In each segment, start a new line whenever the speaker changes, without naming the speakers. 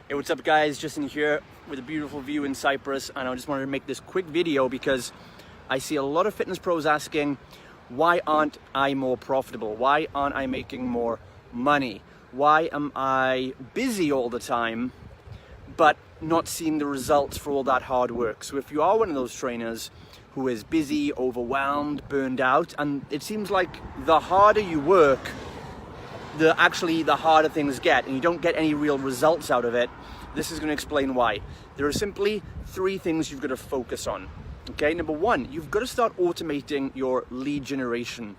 Hey, what's up guys? Justin here with a beautiful view in Cyprus, and I just wanted to make this quick video because I see a lot of fitness pros asking, why aren't I more profitable? Why aren't I making more money? Why am I busy all the time but not seeing the results for all that hard work? So if you are one of those trainers who is busy, overwhelmed, burned out, and it seems like the harder you work, the harder things get, and you don't get any real results out of it, this is going to explain why. There are simply three things you've got to focus on. Okay, number one, you've got to start automating your lead generation.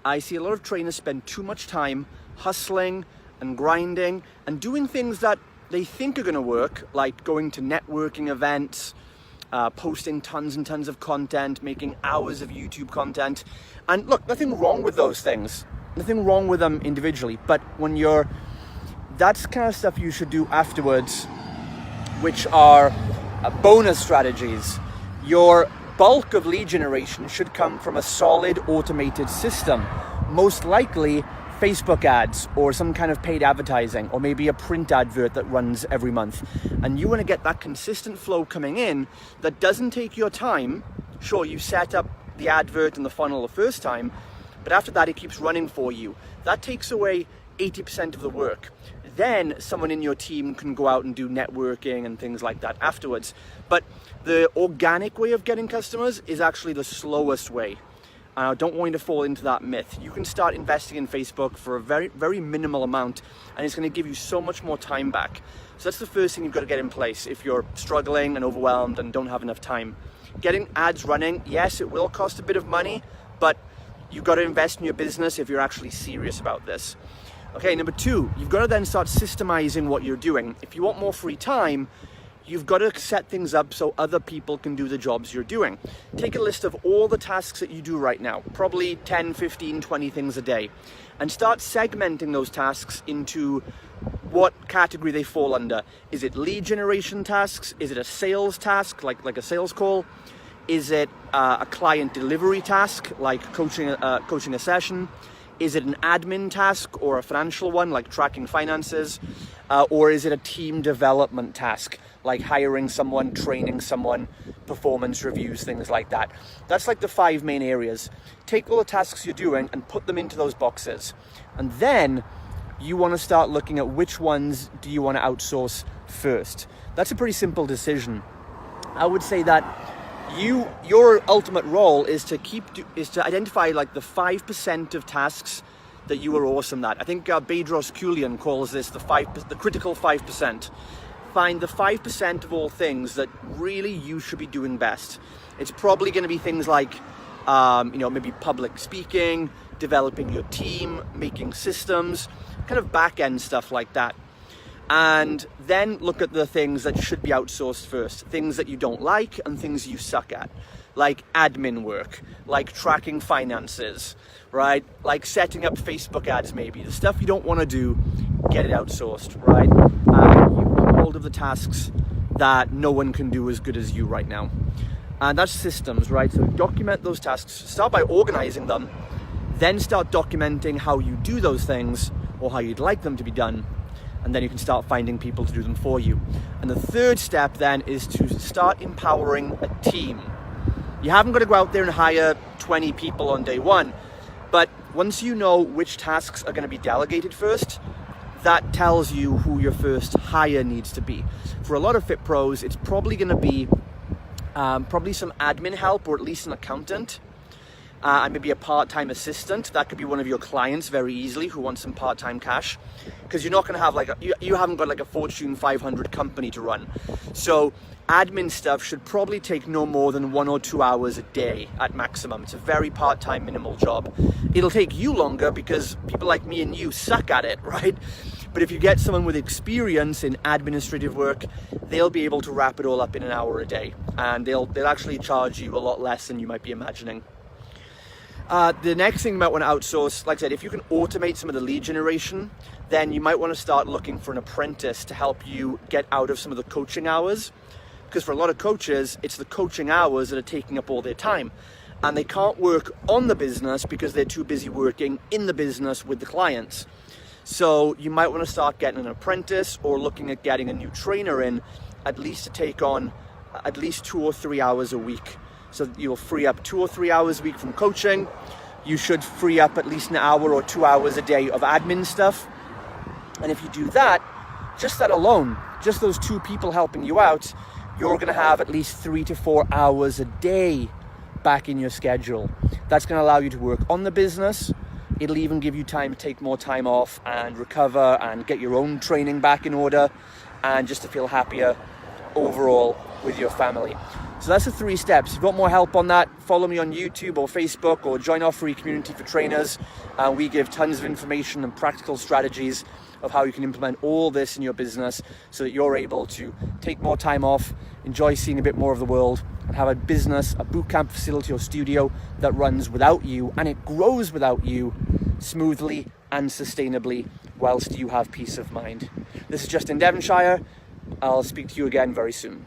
I see a lot of trainers spend too much time hustling and grinding and doing things that they think are going to work, like going to networking events, posting tons and tons of content, making hours of YouTube content. And look, nothing wrong with those things. Nothing wrong with them individually, but that's kind of stuff you should do afterwards, which are bonus strategies. Your bulk of lead generation should come from a solid automated system, most likely Facebook ads or some kind of paid advertising, or maybe a print advert that runs every month. And you want to get that consistent flow coming in that doesn't take your time. Sure, you set up the advert and the funnel the first time, but after that, it keeps running for you. That takes away 80% of the work. Then someone in your team can go out and do networking and things like that afterwards. But the organic way of getting customers is actually the slowest way. I don't want you to fall into that myth. You can start investing in Facebook for a very, very minimal amount, and it's going to give you so much more time back. So that's the first thing you've got to get in place if you're struggling and overwhelmed and don't have enough time. Getting ads running, yes, it will cost a bit of money, but you've got to invest in your business if you're actually serious about this. Okay, number two, you've got to then start systemizing what you're doing. If you want more free time, you've got to set things up so other people can do the jobs you're doing. Take a list of all the tasks that you do right now, probably 10, 15, 20 things a day, and start segmenting those tasks into what category they fall under. Is it lead generation tasks? Is it a sales task, like a sales call? Is it a client delivery task, like coaching a session? Is it an admin task or a financial one, like tracking finances? Or is it a team development task, like hiring someone, training someone, performance reviews, things like that? That's like the 5 main areas. Take all the tasks you're doing and put them into those boxes. And then you want to start looking at which ones do you want to outsource first. That's a pretty simple decision. I would say that your ultimate role is to identify like the 5% of tasks that you are awesome at. I think Bedros Keuilian calls this the critical 5%. Find the 5% of all things that really you should be doing best. It's probably going to be things like maybe public speaking, developing your team, making systems, kind of back-end stuff like that. And then look at the things that should be outsourced first, things that you don't like and things you suck at, like admin work, like tracking finances, right? Like setting up Facebook ads, maybe. The stuff you don't want to do, get it outsourced, right? You get hold of the tasks that no one can do as good as you right now. And that's systems, right? So document those tasks, start by organizing them, then start documenting how you do those things or how you'd like them to be done. And then you can start finding people to do them for you. And the third step then is to start empowering a team. You haven't got to go out there and hire 20 people on day one, but once you know which tasks are going to be delegated first, that tells you who your first hire needs to be. For a lot of fit pros, it's probably going to be probably some admin help, or at least an accountant. And maybe a part-time assistant. That could be one of your clients very easily who wants some part-time cash, because you're not going to have you haven't got like a Fortune 500 company to run. So admin stuff should probably take no more than 1 or 2 hours a day at maximum. It's a very part-time, minimal job. It'll take you longer because people like me and you suck at it, right? But if you get someone with experience in administrative work, they'll be able to wrap it all up in an hour a day, and they'll actually charge you a lot less than you might be imagining. The next thing you might want to outsource, like I said, if you can automate some of the lead generation, then you might want to start looking for an apprentice to help you get out of some of the coaching hours. Because for a lot of coaches, it's the coaching hours that are taking up all their time. And they can't work on the business because they're too busy working in the business with the clients. So you might want to start getting an apprentice or looking at getting a new trainer in, at least to take on at least 2 or 3 hours a week. So you'll free up 2 or 3 hours a week from coaching. You should free up at least an hour or 2 hours a day of admin stuff. And if you do that, just that alone, just those 2 people helping you out, you're going to have at least 3 to 4 hours a day back in your schedule. That's going to allow you to work on the business. It'll even give you time to take more time off and recover and get your own training back in order, and just to feel happier overall with your family. So that's the 3 steps. If you want more help on that, follow me on YouTube or Facebook, or join our free community for trainers. We give tons of information and practical strategies of how you can implement all this in your business so that you're able to take more time off, enjoy seeing a bit more of the world, and have a business, a bootcamp facility or studio that runs without you, and it grows without you smoothly and sustainably, whilst you have peace of mind. This is Justin Devonshire. I'll speak to you again very soon.